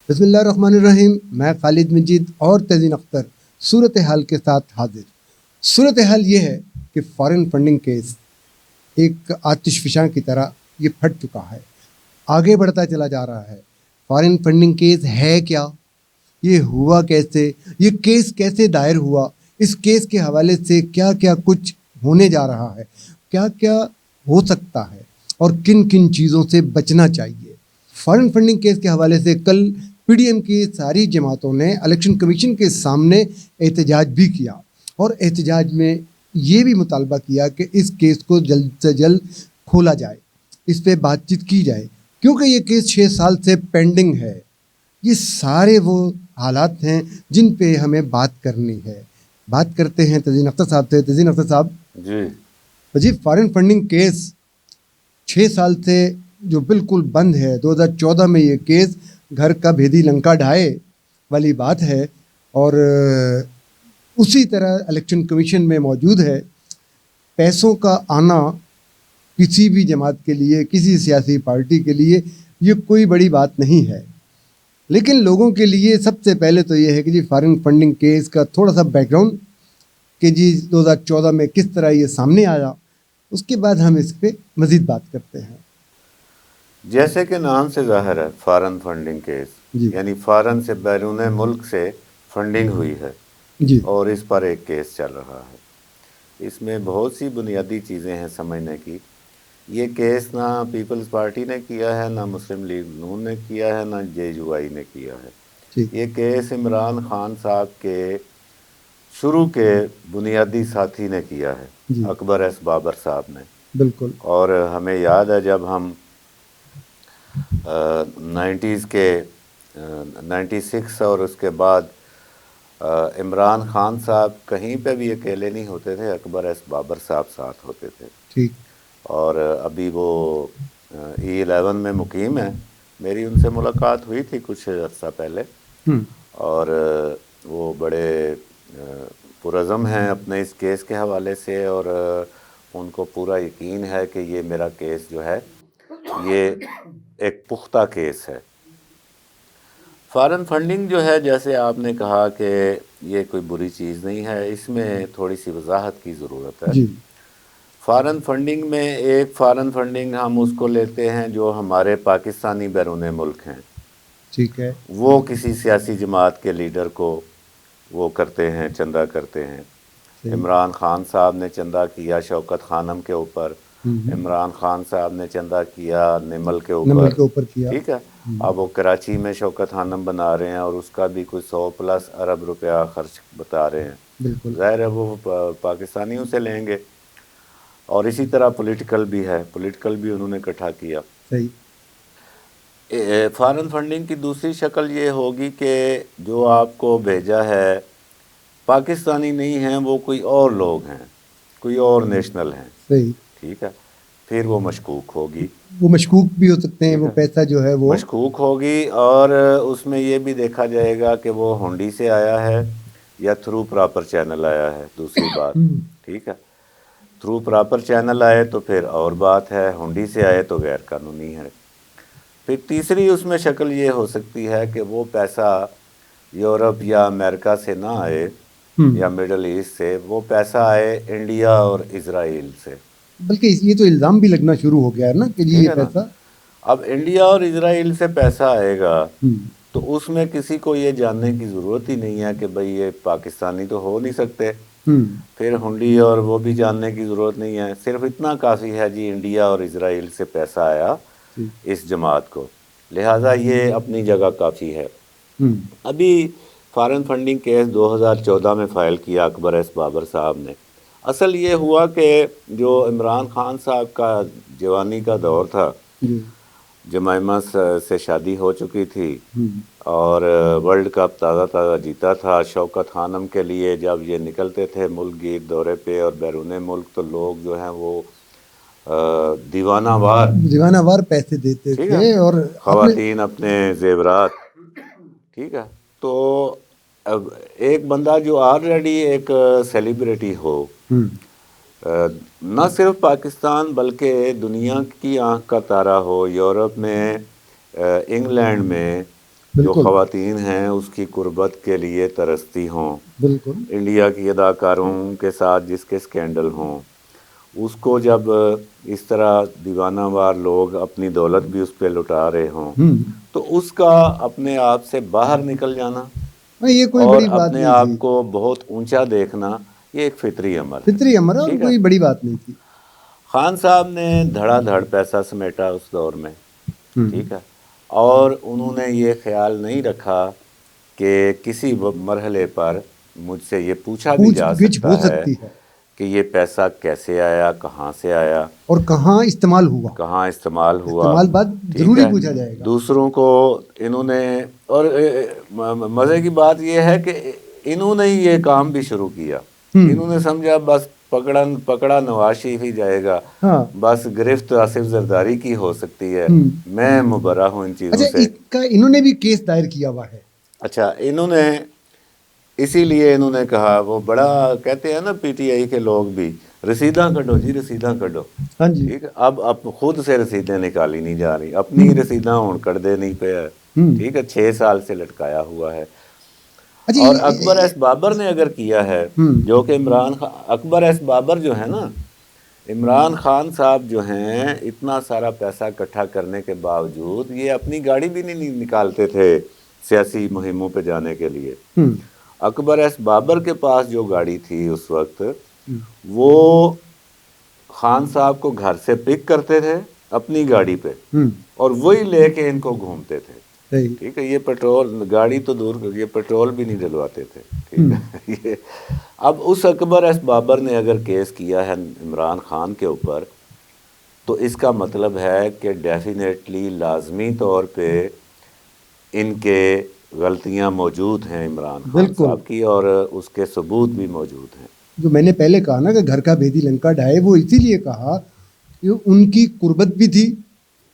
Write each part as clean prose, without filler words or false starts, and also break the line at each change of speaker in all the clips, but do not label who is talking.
بسم اللہ الرحمن الرحیم. میں خالد مجید اور تزین اختر صورتحال کے ساتھ حاضر. صورتحال یہ ہے کہ فارن فنڈنگ کیس ایک آتش فشاں کی طرح یہ پھٹ چکا ہے, آگے بڑھتا چلا جا رہا ہے. فارن فنڈنگ کیس ہے کیا, یہ ہوا کیسے, یہ کیس کیسے دائر ہوا, اس کیس کے حوالے سے کیا کیا کچھ ہونے جا رہا ہے, کیا کیا ہو سکتا ہے اور کن کن چیزوں سے بچنا چاہیے. فارن فنڈنگ کیس کے حوالے سے کل پی ڈی ایم کی ساری جماعتوں نے الیکشن کمیشن کے سامنے احتجاج بھی کیا, اور احتجاج میں یہ بھی مطالبہ کیا کہ اس کیس کو جلد سے جلد کھولا جائے, اس پہ بات چیت کی جائے, کیونکہ یہ کیس 6 سال سے پینڈنگ ہے. یہ سارے وہ حالات ہیں جن پہ ہمیں بات کرنی ہے. بات کرتے ہیں تزین اختر صاحب سے. تزین اختر صاحب جی, فارن فنڈنگ کیس 6 سال سے جو بالکل بند ہے, 2014 میں یہ کیس گھر کا بھیدی لنکا ڈھائے والی بات ہے, اور اسی طرح الیکشن کمیشن میں موجود ہے. پیسوں کا آنا کسی بھی جماعت کے لیے, کسی سیاسی پارٹی کے لیے یہ کوئی بڑی بات نہیں ہے, لیکن لوگوں کے لیے سب سے پہلے تو یہ ہے کہ جی فارن فنڈنگ کیس کا تھوڑا سا بیک گراؤنڈ کہ جی 2014 میں کس طرح یہ سامنے آیا, اس کے بعد ہم اس پہ مزید بات کرتے ہیں.
جیسے کہ نام سے ظاہر ہے فارن فنڈنگ کیس, یعنی فارن سے بیرون ملک سے فنڈنگ ہوئی ہے
جی,
اور اس پر ایک کیس چل رہا ہے. اس میں بہت سی بنیادی چیزیں ہیں سمجھنے کی. یہ کیس نہ پیپلز پارٹی نے کیا ہے, نہ مسلم لیگ نون نے کیا ہے, نہ جے یو آئی نے کیا ہے. یہ کیس عمران خان صاحب کے شروع کے بنیادی ساتھی نے کیا ہے, اکبر ایس بابر صاحب نے.
بالکل.
اور ہمیں یاد ہے جب ہم 90s کے 96 اور اس کے بعد عمران خان صاحب کہیں پہ بھی اکیلے نہیں ہوتے تھے, اکبر ایس بابر صاحب ساتھ ہوتے تھے.
ٹھیک.
اور ابھی وہ E11 میں مقیم ہیں. میری ان سے ملاقات ہوئی تھی کچھ عرصہ پہلے, اور وہ بڑے پرعزم ہیں اپنے اس کیس کے حوالے سے, اور ان کو پورا یقین ہے کہ یہ میرا کیس جو ہے یہ ایک پختہ کیس ہے. فارن فنڈنگ جو ہے, جیسے آپ نے کہا کہ یہ کوئی بری چیز نہیں ہے, اس میں تھوڑی سی وضاحت کی ضرورت ہے. فارن فنڈنگ میں ایک فارن فنڈنگ ہم اس کو لیتے ہیں جو ہمارے پاکستانی بیرون ملک ہیں.
ٹھیک ہے.
وہ کسی سیاسی جماعت کے لیڈر کو وہ کرتے ہیں, چندہ کرتے ہیں. عمران خان صاحب نے چندہ کیا شوکت خانم کے اوپر, عمران خان صاحب نے چندہ کیا نمل کے اوپر. ٹھیک ہے. اب وہ کراچی میں شوکت خانم بنا رہے ہیں اور اس کا بھی کوئی 100+ ارب روپیہ خرچ بتا رہے ہیں. ظاہر ہے وہ پاکستانیوں سے لیں گے. اور اسی طرح پولیٹیکل بھی ہے, پولیٹیکل بھی انہوں نے اکٹھا کیا.
صحیح.
فارن فنڈنگ کی دوسری شکل یہ ہوگی کہ جو آپ کو بھیجا ہے پاکستانی نہیں ہیں, وہ کوئی اور لوگ ہیں, کوئی اور نیشنل ہیں.
صحیح.
ٹھیک ہے. پھر وہ مشکوک ہوگی,
وہ مشکوک بھی ہو سکتے ہیں, وہ پیسہ جو ہے وہ
مشکوک ہوگی. اور اس میں یہ بھی دیکھا جائے گا کہ وہ ہنڈی سے آیا ہے یا تھرو پراپر چینل آیا ہے. دوسری بات, ٹھیک ہے, تھرو پراپر چینل آئے تو پھر اور بات ہے, ہنڈی سے آئے تو غیر قانونی ہے. پھر تیسری اس میں شکل یہ ہو سکتی ہے کہ وہ پیسہ یورپ یا امریکہ سے نہ آئے یا مڈل ایسٹ سے, وہ پیسہ آئے انڈیا اور اسرائیل سے.
بلکہ یہ تو الزام بھی لگنا شروع ہو گیا ہے نا کہ جی یہ پیسہ
اب انڈیا اور اسرائیل سے پیسہ آئے گا تو اس میں کسی کو یہ جاننے کی ضرورت ہی نہیں ہے کہ بھئی یہ پاکستانی تو ہو نہیں سکتے. پھر ہنڈی اور وہ بھی جاننے کی ضرورت نہیں ہے, صرف اتنا کافی ہے جی انڈیا اور اسرائیل سے پیسہ آیا اس جماعت کو, لہٰذا یہ اپنی جگہ کافی ہے. ابھی فارن فنڈنگ کیس 2014 میں فائل کیا اکبر ایس بابر صاحب نے. اصل یہ ہوا کہ جو عمران خان صاحب کا جوانی کا دور تھا, جمائمہ سے شادی ہو چکی تھی اور ورلڈ کپ تازہ تازہ جیتا تھا. شوکت خانم کے لیے جب یہ نکلتے تھے ملک گیر دورے پہ اور بیرون ملک, تو لوگ جو ہیں وہ دیوانہ وار
پیسے دیتے تھے, اور
خواتین اپنے زیورات. ٹھیک ہے. تو اب ایک بندہ جو آلریڈی ایک سیلیبریٹی ہو, نہ صرف پاکستان بلکہ دنیا کی آنکھ کا تارا ہو, یورپ میں, انگلینڈ میں, جو خواتین ہیں اس کی قربت کے لیے ترستی ہوں،
بالکل
انڈیا کی اداکاروں کے ساتھ جس کے سکینڈل ہوں، اس کو جب اس طرح دیوانہ وار لوگ اپنی دولت بھی اس پہ لٹا رہے ہوں، تو اس کا اپنے آپ سے باہر نکل جانا
یہ کوئی
اور
بڑی بات
اپنے
نہیں
آپ
تھی،
کو بہت اونچا دیکھنا یہ ایک فطری عمل ہے،
فطری امر اور
ٹھیک ہے۔
کوئی بڑی بات نہیں تھی۔
خان صاحب نے دھڑا دھڑ پیسہ سمیٹا اس دور میں، ٹھیک ہے، اور انہوں نے یہ خیال نہیں رکھا کہ کسی مرحلے پر مجھ سے یہ پوچھا بھی
پوچھ
جا
گچھ ہو
سکتا ہے
سکتی ہے
کہ یہ پیسہ کیسے آیا، کہاں سے آیا،
اور کہاں استعمال ہوا،
کہاں استعمال ہوا،
استعمال بعد
ٹھیک
ضروری
ہے۔
پوچھا جائے گا۔
دوسروں کو انہوں نے، اور مزے کی بات یہ ہے کہ انہوں نے ہی یہ کام بھی شروع کیا، انہوں نے سمجھا بس پکڑا نواز شریف ہی جائے گا،
ہاں
بس گرفت آصف زرداری کی ہو سکتی ہے، میں مبرہ ہوں ان چیزوں
اچھا،
سے۔
اس کا انہوں نے بھی کیس دائر کیا ہوا ہے؟
اچھا، انہوں نے اسی لیے انہوں نے کہا، وہ بڑا کہتے ہیں نا پی ٹی آئی کے لوگ بھی، رسیداں کٹو جی، رسیداں کٹو،
ہاں جی،
ٹھیک ہے، اب خود سے رسیدیں نکالی نہیں جا رہی، اپنی رسیداں ہون کر دے نہیں پہ ہے، ٹھیک ہے، 6 سال سے لٹکایا ہوا ہے۔
اچھا
اور اکبر ایس بابر نے اگر کیا ہے، جو کہ اکبر ایس بابر جو ہے نا، عمران خان صاحب جو ہیں اتنا سارا پیسہ اکٹھا کرنے کے باوجود یہ اپنی گاڑی بھی نہیں نکالتے تھے سیاسی مہموں پہ جانے کے لیے۔ اکبر ایس بابر کے پاس جو گاڑی تھی اس وقت، وہ خان صاحب کو گھر سے پک کرتے تھے اپنی گاڑی پہ، اور وہی لے کے ان کو گھومتے تھے، ٹھیک ہے، یہ پیٹرول گاڑی تو دور، یہ پیٹرول بھی نہیں ڈلواتے تھے، ٹھیک ہے۔ یہ اب اس اکبر ایس بابر نے اگر کیس کیا ہے عمران خان کے اوپر، تو اس کا مطلب ہے کہ ڈیفینیٹلی لازمی طور پہ ان کے غلطیاں موجود ہیں عمران خان
بالکل،
صاحب کی، اور اس کے ثبوت بھی موجود ہیں۔
جو میں نے پہلے کہا نا کہ گھر کا بھیدی لنکا ڈھائے، وہ اسی لیے کہا کہ ان کی قربت بھی تھی،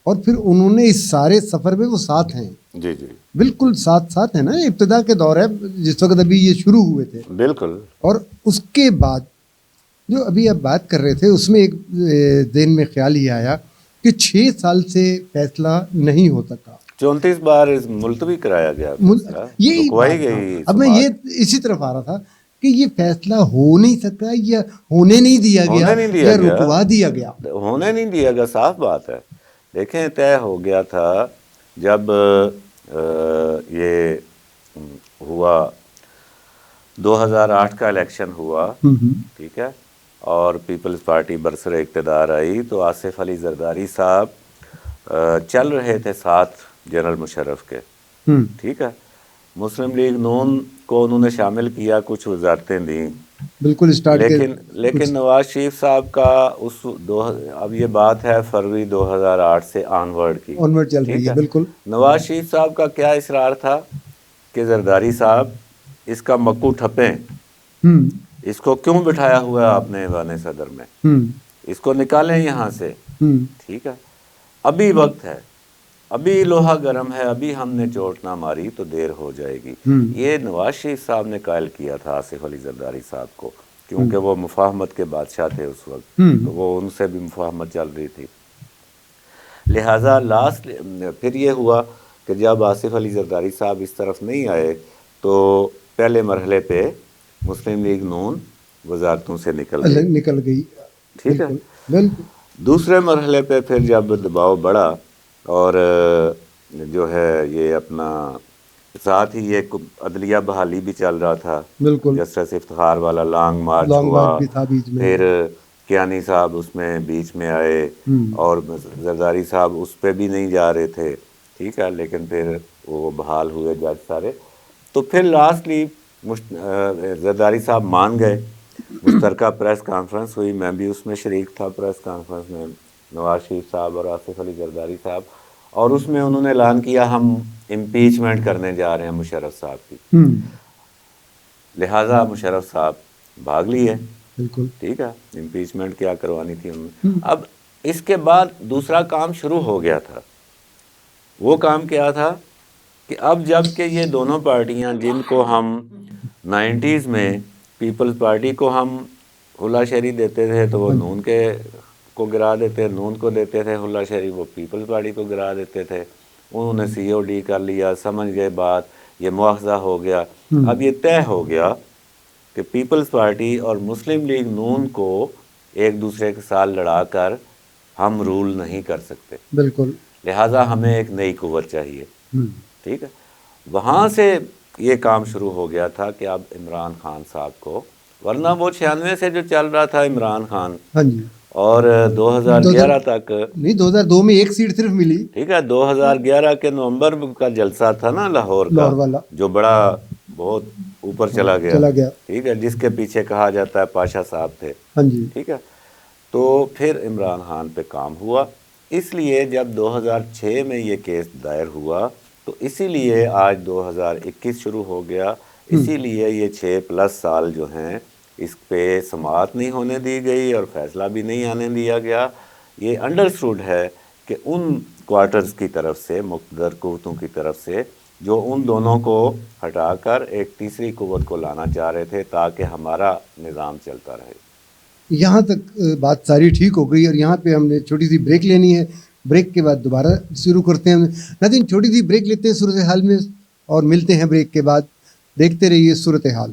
اور پھر انہوں نے اس سارے سفر میں وہ ساتھ ہیں،
جی جی
بالکل ساتھ ہیں نا، ابتدا کے دور ہے جس وقت ابھی یہ شروع ہوئے تھے،
بالکل۔
اور اس کے بعد جو ابھی آپ بات کر رہے تھے اس میں ایک ذہن میں خیال یہ آیا کہ 6 سال سے فیصلہ نہیں ہو سکا،
34 بار ملتوی کرایا گیا فیصلہ،
یہی
رکوائی
بات تھا۔
گئی
اب میں
سماعت،
یہ اسی طرف آ رہا تھا کہ یہ فیصلہ ہو نہیں سکا، یا ہونے نہیں دیا گیا،
ہونے نہیں دیا
یا
گیا،
رکوا دیا گیا۔
ہونے نہیں دیا گیا، صاف بات ہے۔ دیکھیں، طے ہو گیا تھا جب یہ ہوا 2008 کا الیکشن ہوا، ٹھیک ہے، اور پیپلز پارٹی برسر اقتدار آئی، تو آصف علی زرداری صاحب چل رہے تھے ساتھ جنرل مشرف کے، ٹھیک ہے، مسلم لیگ نون کو انہوں نے شامل کیا، کچھ وزارتیں دیں،
بالکل اسٹارٹ کے
لیکن نواز شریف صاحب کا اب یہ بات ہے فروری 2008 سے آنورڈ کی،
آنورڈ چل رہی
ٹھیک
ہے،
ہے،
بالکل
نواز شریف صاحب کا کیا اصرار تھا کہ زرداری صاحب اس کا مکو ٹھپیں، اس کو کیوں بٹھایا ہوا ہے آپ نے ایوان صدر میں، اس کو نکالیں یہاں سے، ٹھیک ہے، ابھی وقت ہے، ابھی لوہا گرم ہے، ابھی ہم نے چوٹ نہ ماری تو دیر ہو جائے گی۔ یہ نواز شریف صاحب نے قائل کیا تھا آصف علی زرداری صاحب کو، کیونکہ وہ مفاہمت کے بادشاہ تھے اس وقت، تو وہ ان سے بھی مفاہمت چل رہی تھی، لہٰذا پھر یہ ہوا کہ جب آصف علی زرداری صاحب اس طرف نہیں آئے تو پہلے مرحلے پہ مسلم لیگ نون وزارتوں سے نکل
گئی،
ٹھیک ہے،
بالکل بالکل،
دوسرے مرحلے پہ پھر جب دباؤ بڑھا، اور جو ہے یہ اپنا ساتھ ہی یہ عدلیہ بحالی بھی چل رہا تھا،
بالکل
جسٹس افتخار والا لانگ مارچ
لانگ
ہوا،
مارچ بھی تھا بیچ میں،
پھر کیانی صاحب اس میں بیچ میں آئے، اور زرداری صاحب اس پہ بھی نہیں جا رہے تھے، ٹھیک ہے، لیکن پھر وہ بحال ہوئے جج سارے، تو پھر لاسٹلی زرداری صاحب مان گئے، مشترکہ پریس کانفرنس ہوئی، میں بھی اس میں شریک تھا پریس کانفرنس میں، نواز شریف صاحب اور آصف علی زرداری صاحب، اور اس میں انہوں نے اعلان کیا ہم امپیچمنٹ کرنے جا رہے ہیں مشرف صاحب کی، لہٰذا مشرف صاحب بھاگ لیے،
بالکل
ٹھیک ہے، امپیچمنٹ کیا کروانی تھی انہوں نے۔ اب اس کے بعد دوسرا کام شروع ہو گیا تھا، وہ کام کیا تھا کہ اب جب کہ یہ دونوں پارٹیاں جن کو ہم 90s میں پیپلز پارٹی کو ہم حلا شہری دیتے تھے تو وہ نون کے کو گرا دیتے، نون کو دیتے تھے حلا شہری، وہ پیپلز پارٹی کو گرا دیتے تھے، انہوں نے COD کر لیا, سمجھ گئے بات, یہ مواخذہ ہو گیا. اب یہ طے ہو گیا کہ پیپلز پارٹی اور مسلم لیگ نون کو ایک دوسرے کے ساتھ لڑا کر ہم رول نہیں کر سکتے,
بالکل,
لہٰذا ہمیں ایک نئی قوت چاہیے. ٹھیک ہے, وہاں سے یہ کام شروع ہو گیا تھا کہ اب عمران خان صاحب کو, ورنہ وہ 96 سے جو چل رہا تھا عمران خان,
ہاں جی,
اور 2011 تک
نہیں 2002 میں ایک سیٹ صرف ملی.
ٹھیک ہے, 2011 کے نومبر کا جلسہ تھا نا لاہور کا,
والا
جو بڑا بہت اوپر چلا گیا. ٹھیک ہے, جس کے پیچھے کہا جاتا ہے پاشا صاحب تھے.
ہاں جی,
ٹھیک ہے, تو پھر عمران خان پہ کام ہوا. اس لیے جب 2006 میں یہ کیس دائر ہوا تو اسی لیے آج 2021 شروع ہو گیا, اسی لیے یہ 6+ سال جو ہیں اس پہ سماعت نہیں ہونے دی گئی اور فیصلہ بھی نہیں آنے دیا گیا. یہ انڈرسٹوڈ ہے کہ ان کوارٹرز کی طرف سے, مقتدر قوتوں کی طرف سے, جو ان دونوں کو ہٹا کر ایک تیسری قوت کو لانا چاہ رہے تھے تاکہ ہمارا نظام چلتا رہے.
یہاں تک بات ساری ٹھیک ہو گئی, اور یہاں پہ ہم نے چھوٹی سی بریک لینی ہے. بریک کے بعد دوبارہ شروع کرتے ہیں. ناظرین چھوٹی سی بریک لیتے ہیں صورتحال میں اور ملتے ہیں بریک کے بعد. دیکھتے رہیے صورتحال.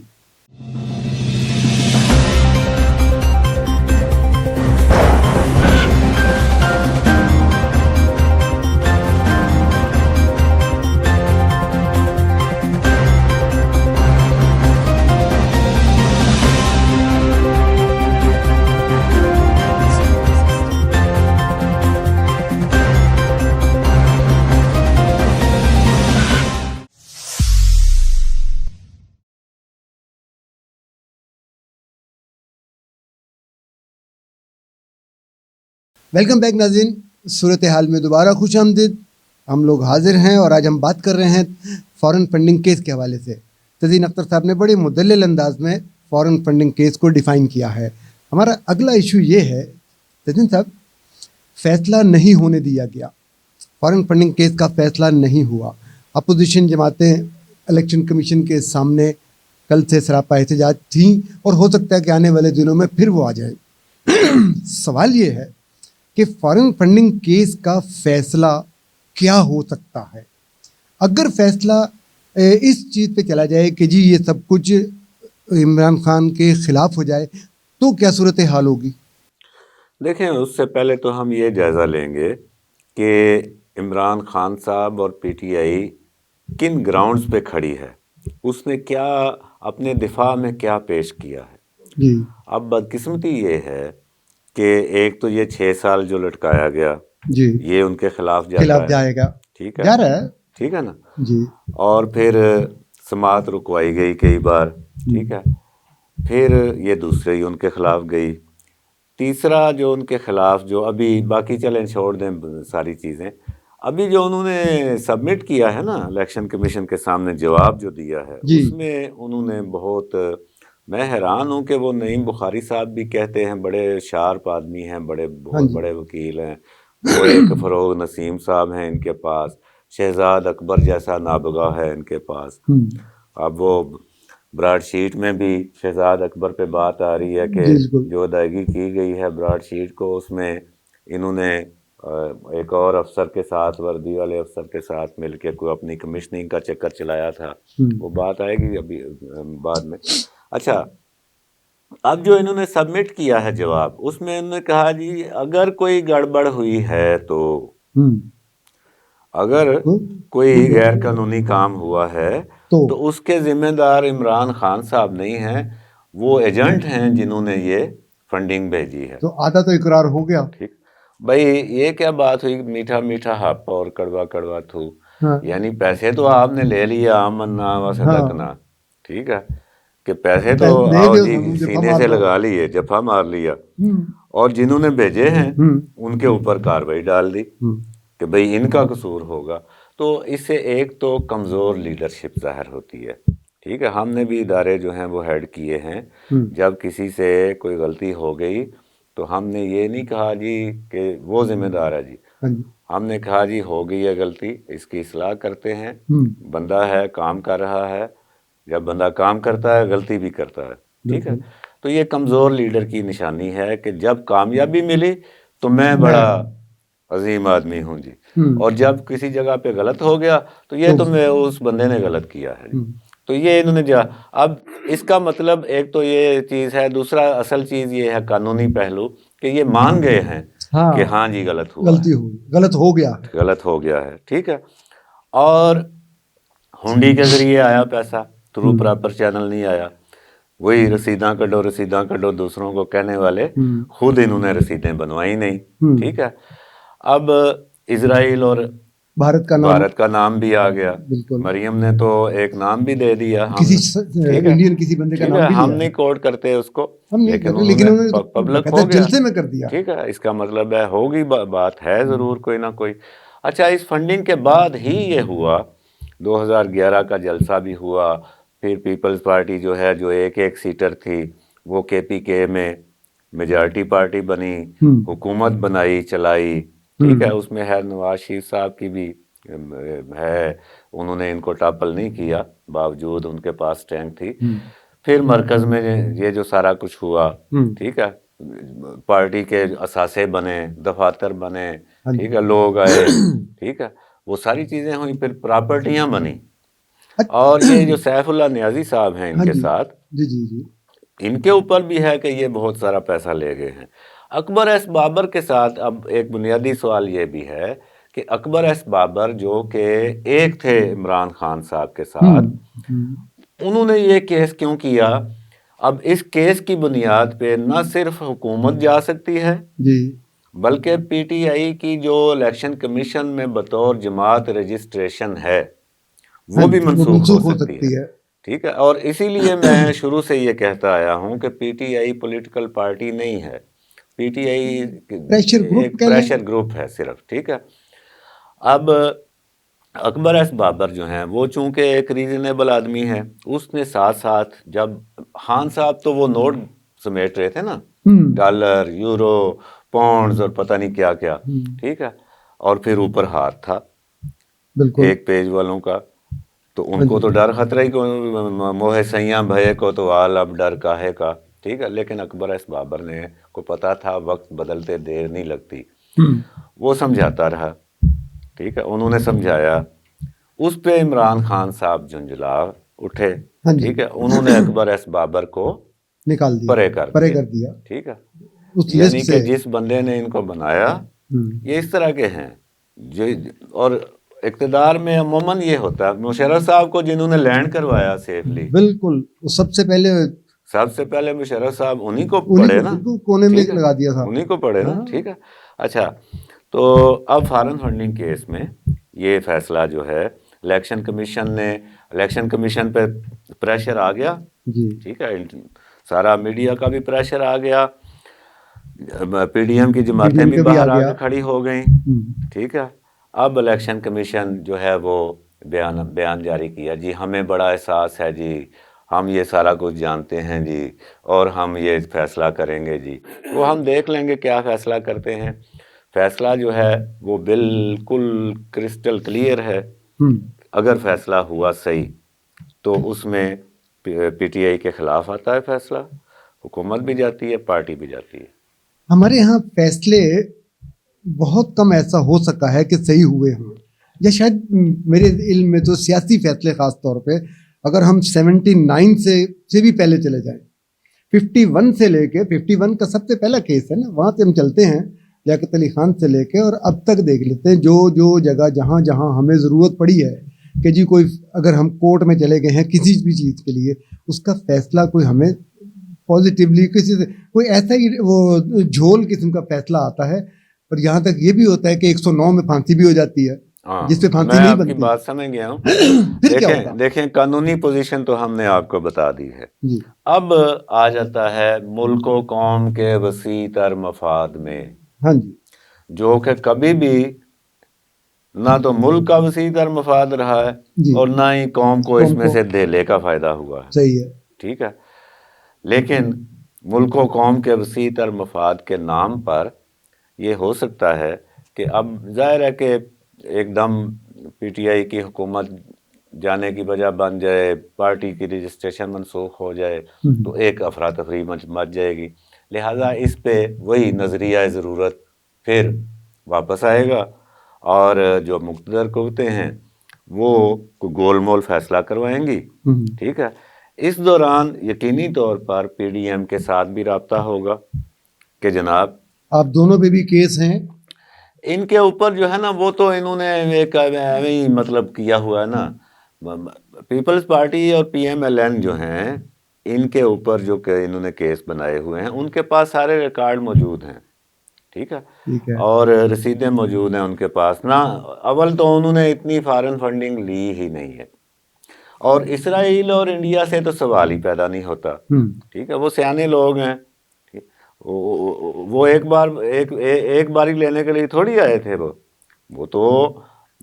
ویلکم بیک ناظرین, صورتحال میں دوبارہ خوش آمدید. ہم لوگ حاضر ہیں اور آج ہم بات کر رہے ہیں فارن فنڈنگ کیس کے حوالے سے. تزین اختر صاحب نے بڑے مدلل انداز میں فارن فنڈنگ کیس کو ڈیفائن کیا ہے. ہمارا اگلا ایشو یہ ہے تزین صاحب, فیصلہ نہیں ہونے دیا گیا, فارن فنڈنگ کیس کا فیصلہ نہیں ہوا. اپوزیشن جماعتیں الیکشن کمیشن کے سامنے کل سے سراپا احتجاج تھیں اور ہو سکتا ہے کہ آنے والے دنوں میں پھر وہ آ جائیں. سوال یہ ہے کہ فارن فنڈنگ کیس کا فیصلہ کیا ہو سکتا ہے. اگر فیصلہ اس چیز پہ چلا جائے کہ جی یہ سب کچھ عمران خان کے خلاف ہو جائے تو کیا صورتحال ہوگی؟
دیکھیں, اس سے پہلے تو ہم یہ جائزہ لیں گے کہ عمران خان صاحب اور PTI کن گراؤنڈز پہ کھڑی ہے, اس نے کیا اپنے دفاع میں کیا پیش کیا ہے.
جی,
اب بدقسمتی یہ ہے کہ ایک تو یہ 6 سال جو لٹکایا گیا,
جی,
یہ ان کے خلاف
جائے گا,
ٹھیک ہے,
جا رہا ہے,
ٹھیک ہے نا.
جی,
اور پھر سماعت رکوائی گئی کئی بار, ٹھیک ہے, پھر یہ دوسرے ہی ان کے خلاف گئی. تیسرا جو ان کے خلاف جو ابھی باقی چلیں چھوڑ دیں ساری چیزیں, ابھی جو انہوں نے سبمٹ کیا ہے نا الیکشن کمیشن کے سامنے جواب جو دیا ہے,
جی,
اس میں انہوں نے بہت, میں حیران ہوں کہ وہ نعیم بخاری صاحب بھی کہتے ہیں بڑے شارپ آدمی ہیں, بہت بڑے وکیل ہیں, وہ ایک فروغ نسیم صاحب ہیں ان کے پاس, شہزاد اکبر جیسا نابغہ ہے ان کے پاس. اب وہ براڈ شیٹ میں بھی شہزاد اکبر پہ بات آ رہی ہے کہ جو ادائیگی کی گئی ہے براڈ شیٹ کو, اس میں انہوں نے ایک اور افسر کے ساتھ, وردی والے افسر کے ساتھ مل کے کوئی اپنی کمشننگ کا چکر چلایا تھا. وہ بات آئے گی ابھی بعد میں. اچھا, اب جو انہوں نے سبمٹ کیا ہے جواب, اس میں انہوں نے کہا جی اگر کوئی گڑبڑ ہوئی ہے تو, اگر کوئی غیر قانونی کام ہوا ہے تو اس کے ذمہ دار عمران خان صاحب نہیں ہیں, وہ ایجنٹ ہیں جنہوں نے یہ فنڈنگ بھیجی ہے.
تو آدھا تو اقرار ہو گیا.
ٹھیک بھائی, یہ کیا بات ہوئی میٹھا میٹھا ہپ اور کڑوا کڑوا تھو, یعنی پیسے تو آپ نے لے لیا, آمنا و صدقنا, ٹھیک ہے, کہ پیسے تو آؤ جی سینے سے لگا لیے, جفا مار لیا, اور جنہوں نے بھیجے ہیں ان کے اوپر کارروائی ڈال دی کہ بھئی ان کا قصور ہوگا. تو اس سے ایک تو کمزور لیڈرشپ ظاہر ہوتی ہے. ٹھیک ہے, ہم نے بھی ادارے جو ہیں وہ ہیڈ کیے ہیں, جب کسی سے کوئی غلطی ہو گئی تو ہم نے یہ نہیں کہا جی کہ وہ ذمہ دار ہے جی, ہم نے کہا جی ہو گئی ہے غلطی, اس کی اصلاح کرتے ہیں, بندہ ہے کام کر رہا ہے, جب بندہ کام کرتا ہے غلطی بھی کرتا ہے. ٹھیک ہے, تو یہ کمزور لیڈر کی نشانی ہے کہ جب کامیابی ملی تو میں بڑا عظیم آدمی ہوں جی، اور جب کسی جگہ پہ غلط ہو گیا تو یہ تو میں اس بندے نے غلط کیا ہے جی، تو یہ انہوں نے اب اس کا مطلب ایک تو یہ چیز ہے، دوسرا اصل چیز یہ ہے قانونی پہلو کہ یہ مان گئے ہیں کہ ہاں جی غلط ہوا،
غلطی ہوئی، غلط ہو گیا
ہے، ٹھیک ہے، اور ہنڈی کے ذریعے آیا پیسہ، تھرو پراپر چینل نہیں آیا، وہی رسیداں کڈو دوسروں کو کہنے والے، خود انہوں نے رسیدیں بنوائی نہیں، ٹھیک ہے۔ اب اسرائیل اور بھارت کا نام بھی آ گیا، مریم نے تو ایک نام بھی دے دیا،
کسی بندے کا نام بھی
ہم نہیں کوٹ کرتے اس کو، لیکن انہوں نے پبلک ہو گیا،
جلسے میں کر دیا،
ٹھیک ہے، اس کا مطلب ہے ہوگی بات ہے ضرور کوئی نہ کوئی۔ اچھا، اس فنڈنگ کے بعد ہی یہ ہوا، 2011 کا جلسہ بھی ہوا، پھر پیپلز پارٹی جو ہے جو ایک سیٹر تھی وہ KPK میں میجارٹی پارٹی بنی، حکومت بنائی چلائی، ٹھیک ہے، اس میں ہے نواز شریف صاحب کی بھی ہے، انہوں نے ان کو ٹاپل نہیں کیا باوجود ان کے پاس ٹینک تھی۔ پھر مرکز میں یہ جو سارا کچھ ہوا، ٹھیک ہے، پارٹی کے اثاثے بنے، دفاتر بنے، ٹھیک ہے، لوگ آئے، ٹھیک ہے، وہ ساری چیزیں ہوئیں، پھر پراپرٹیاں بنی، اور یہ جو سیف اللہ نیازی صاحب ہیں ان کے ساتھ، ان کے اوپر بھی ہے کہ یہ بہت سارا پیسہ لے گئے ہیں۔ اکبر ایس بابر کے ساتھ اب ایک بنیادی سوال یہ بھی ہے کہ اکبر ایس بابر جو کہ ایک تھے عمران خان صاحب کے ساتھ، انہوں نے یہ کیس کیوں کیا؟ اب اس کیس کی بنیاد پہ نہ صرف حکومت جا سکتی ہے بلکہ PTI کی جو الیکشن کمیشن میں بطور جماعت رجسٹریشن ہے وہ بھی منسوخ ہو سکتی ہے، ٹھیک ہے، اور اسی لیے میں شروع سے یہ کہتا آیا ہوں کہ PTI پولیٹیکل پارٹی نہیں ہے، PTI ایک پریشر گروپ ہے صرف، ٹھیک ہے۔ اب اکبر ایس بابر جو ہیں وہ چونکہ ایک ریزنیبل آدمی ہے، اس نے ساتھ ساتھ، جب خان صاحب تو وہ نوٹ سمیٹ رہے تھے نا، ڈالر، یورو، پاؤنڈز اور پتہ نہیں کیا کیا، ٹھیک ہے، اور پھر اوپر ہاتھ تھا ایک پیج والوں کا، تو ان کو تو ڈر خطرہ ہی، موہ سیاں بھئے کو تو آل اب ڈر کاہے کا، ٹھیک ہے، لیکن اکبر ایس بابر نے کو پتا تھا وقت بدلتے دیر نہیں لگتی، وہ سمجھاتا رہا، ٹھیک ہے، انہوں نے سمجھایا، اس پہ عمران خان صاحب جھنجھلا اٹھے، ٹھیک ہے، انہوں نے اکبر ایس بابر کو
نکال دیا،
پرے کر دیا، ٹھیک ہے، یعنی کہ جس بندے نے ان کو بنایا یہ اس طرح کے ہیں اور اقتدار میں عموماً یہ ہوتا ہے، مشرف صاحب کو جنہوں نے لینڈ کروایا سیفلی،
بالکل سب سے پہلے
مشرف صاحب انہی کو پڑے نا،
کونے میں لگا دیا تھا،
انہی کو پڑے نا، ٹھیک ہے۔ اچھا، تو اب فارن فنڈنگ کیس میں یہ فیصلہ جو ہے الیکشن کمیشن پہ پریشر آ گیا، ٹھیک ہے، سارا میڈیا کا بھی پریشر آ گیا، PDM کی جماعتیں بھی باہر آ کے کھڑی ہو گئیں، ٹھیک ہے۔ اب الیکشن کمیشن جو ہے وہ بیان جاری کیا، جی ہمیں بڑا احساس ہے جی، ہم یہ سارا کچھ جانتے ہیں جی، اور ہم یہ فیصلہ کریں گے جی، وہ ہم دیکھ لیں گے کیا فیصلہ کرتے ہیں۔ فیصلہ جو ہے وہ بالکل کرسٹل کلیئر ہے، اگر فیصلہ ہوا صحیح تو اس میں PTI کے خلاف آتا ہے فیصلہ، حکومت بھی جاتی ہے، پارٹی بھی جاتی ہے۔
ہمارے ہاں فیصلے بہت کم ایسا ہو سکا ہے کہ صحیح ہوئے ہوں، یا شاید میرے علم میں تو سیاسی فیصلے خاص طور پہ، اگر ہم 79 سے بھی پہلے چلے جائیں، 51 سے لے کے 51 کا سب سے پہلا کیس ہے نا، وہاں سے ہم چلتے ہیں لیاقت علی خان سے لے کے، اور اب تک دیکھ لیتے ہیں جو جگہ جہاں ہمیں ضرورت پڑی ہے کہ جی کوئی، اگر ہم کورٹ میں چلے گئے ہیں کسی بھی چیز کے لیے، اس کا فیصلہ کوئی ہمیں پازیٹیولی کسی سے کوئی ایسا ہی وہ جھول قسم کا فیصلہ آتا ہے، اور یہاں تک یہ بھی ہوتا ہے کہ 109 میں پھانسی بھی ہو جاتی ہے، جس پہ پھانسی نہیں بنتی۔
میں آپ کی بات سمجھ گیا ہوں۔ دیکھیں قانونی پوزیشن تو ہم نے آپ کو بتا دی ہے، اب آ جاتا ہے ملک و قوم کے وسیع تر مفاد میں،
ہاں جی،
جو کہ کبھی بھی نہ تو ملک کا وسیع تر مفاد رہا ہے اور نہ ہی قوم کو اس میں سے دھیلے کا فائدہ ہوا ہے،
صحیح ہے،
ٹھیک ہے، لیکن ملک و قوم کے وسیع تر مفاد کے نام پر یہ ہو سکتا ہے کہ اب ظاہر ہے کہ ایک دم PTI کی حکومت جانے کی وجہ بن جائے، پارٹی کی رجسٹریشن منسوخ ہو جائے تو ایک افراتفری مچ جائے گی، لہٰذا اس پہ وہی نظریہ ضرورت پھر واپس آئے گا اور جو مقتدر قوتیں ہیں وہ گول مول فیصلہ کروائیں گی. ٹھیک ہے. اس دوران یقینی طور پر پی ڈی ایم کے ساتھ بھی رابطہ ہوگا کہ جناب
آپ دونوں پہ بھی کیس ہیں
ان کے اوپر جو ہے نا وہ تو انہوں نے ایک ہی مطلب کیا ہوا ہے نا. پیپلز پارٹی اور پی ایم ایل این جو ہیں ان کے اوپر جو کہ انہوں نے کیس بنائے ہوئے ہیں ان کے پاس سارے ریکارڈ موجود ہیں. ٹھیک ہے. اور رسیدیں موجود ہیں ان کے پاس. نہ اول تو انہوں نے اتنی فارن فنڈنگ لی ہی نہیں ہے اور اسرائیل اور انڈیا سے تو سوال ہی پیدا نہیں ہوتا. ٹھیک ہے. وہ سیانے لوگ ہیں. وہ ایک باری لینے کے لیے تھوڑی آئے تھے. وہ تو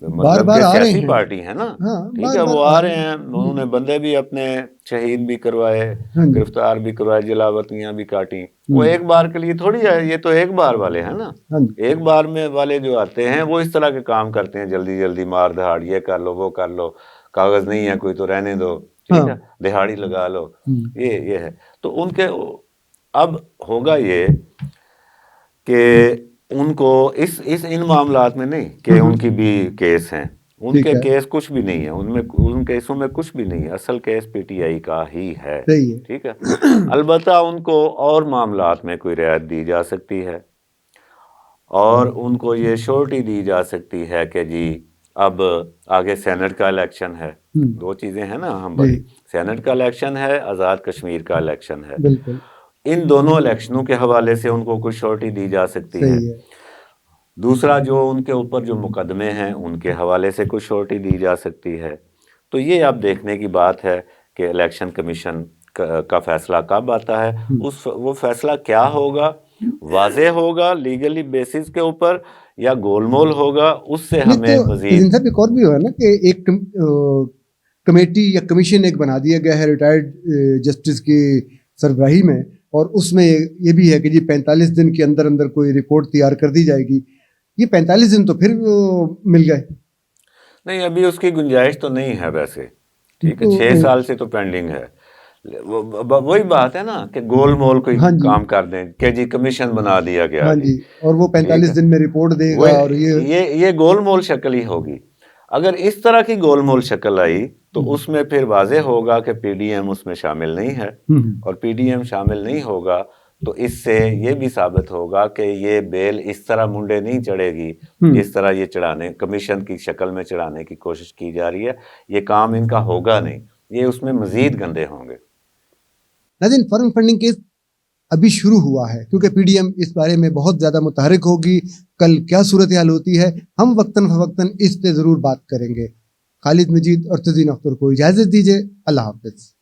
مطلب کہ سیاسی پارٹی ہے نا. ٹھیک ہے. وہ آ رہے ہیں. انہوں نے بندے بھی اپنے شہید بھی کروائے, گرفتار بھی کروائے, جلاوطنیاں بھی کاٹی. وہ ایک بار کے لیے تھوڑی آئے. یہ تو ایک بار والے ہیں نا. ایک بار میں والے جو آتے ہیں وہ اس طرح کے کام کرتے ہیں, جلدی جلدی مار دہاڑ, یہ کر لو وہ کر لو, کاغذ نہیں ہے کوئی تو رہنے دو. ٹھیک ہے. دہاڑی لگا لو. یہ ہے. تو ان کے اب ہوگا یہ کہ ان کو ان معاملات میں نہیں کہ ان کی بھی کیس ہیں. ان کے کیس کچھ بھی نہیں ہے. ان کیسوں میں کچھ بھی نہیں ہے. اصل کیس پی ٹی آئی کا ہی ہے. ٹھیک ہے. البتہ ان کو اور معاملات میں کوئی رعایت دی جا سکتی ہے اور ان کو یہ شورٹی دی جا سکتی ہے کہ جی اب آگے سینٹ کا الیکشن ہے. دو چیزیں ہیں نا ہم بڑی. سینٹ کا الیکشن ہے, آزاد کشمیر کا الیکشن ہے. ان دونوں الیکشنوں کے حوالے سے ان کو کچھ شورٹی دی جا سکتی ہے. دوسرا جو ان کے اوپر جو مقدمے ہیں ان کے حوالے سے کچھ شورٹی دی جا سکتی ہے. تو یہ اب دیکھنے کی بات ہے کہ الیکشن کمیشن کا فیصلہ کب آتا ہے. وہ فیصلہ کیا ہوگا, واضح ہوگا لیگلی بیسس کے اوپر یا گول مول ہوگا, اس سے ہمیں مزید
ایک اور بھی ہوا نا کہ ایک کمیٹی یا کمیشن ایک بنا دیا گیا ہے ریٹائرڈ جسٹس کی سربراہی میں, اور اس میں یہ بھی ہے کہ جی 45 دن کے اندر اندر کوئی رپورٹ تیار کر دی جائے گی. یہ 45 دن تو پھر مل گئے
نہیں, ابھی اس کی گنجائش تو نہیں ہے ویسے. ٹھیک ہے. 6 سال سے تو پینڈنگ ہے. وہی بات ہے نا کہ گول مول کوئی کام کر دیں کہ جی کمیشن بنا دیا گیا
اور وہ 45 دن میں رپورٹ دے گا, اور
یہ گول مول شکل ہی ہوگی. اگر اس طرح کی گول مول شکل آئی تو اس میں پھر واضح ہوگا کہ پی ڈی ایم اس میں شامل نہیں ہے, اور پی ڈی ایم شامل نہیں ہوگا تو اس سے یہ بھی ثابت ہوگا کہ یہ بیل اس طرح منڈے نہیں چڑھے گی جس طرح یہ چڑھانے کمیشن کی شکل میں چڑھانے کی کوشش کی جا رہی ہے. یہ کام ان کا ہوگا نہیں, یہ اس میں مزید گندے ہوں گے.
ناظرین, فارن فنڈنگ کیس ابھی شروع ہوا ہے کیونکہ پی ڈی ایم اس بارے میں بہت زیادہ متحرک ہوگی. کل کیا صورتحال ہوتی ہے ہم وقتاً فوقتاً اس پہ ضرور بات کریں گے. خالد مجید اور تزین اختر کو اجازت دیجیے. اللہ حافظ.